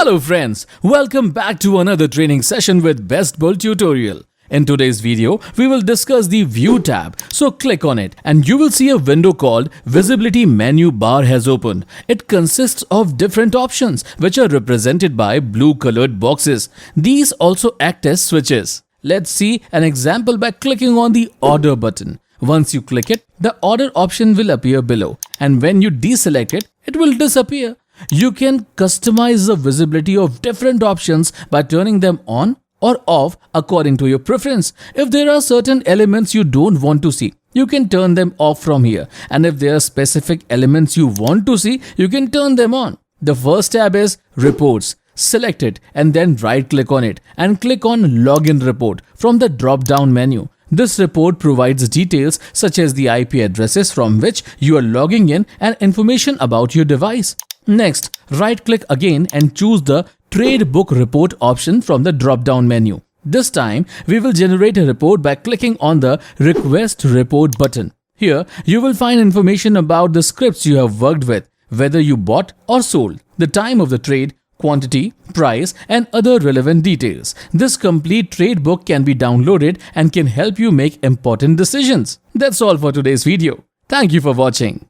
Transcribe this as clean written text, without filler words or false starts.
Hello friends, welcome back to another training session with BestBull tutorial. In today's video, we will discuss the View tab. So click on it and you will see a window called Visibility Menu Bar has opened. It consists of different options which are represented by blue colored boxes. These also act as switches. Let's see an example by clicking on the Order button. Once you click it, the Order option will appear below, and when you deselect it, it will disappear. You can customize the visibility of different options by turning them on or off according to your preference. If there are certain elements you don't want to see, you can turn them off from here. And if there are specific elements you want to see, you can turn them on. The first tab is Reports. Select it and then right click on it and click on Login Report from the drop down menu. This report provides details such as the IP addresses from which you are logging in and information about your device. Next, right-click again and choose the Trade Book Report option from the drop-down menu. This time, we will generate a report by clicking on the Request Report button. Here, you will find information about the scripts you have worked with, whether you bought or sold, the time of the trade, quantity, price, and other relevant details. This complete trade book can be downloaded and can help you make important decisions. That's all for today's video. Thank you for watching.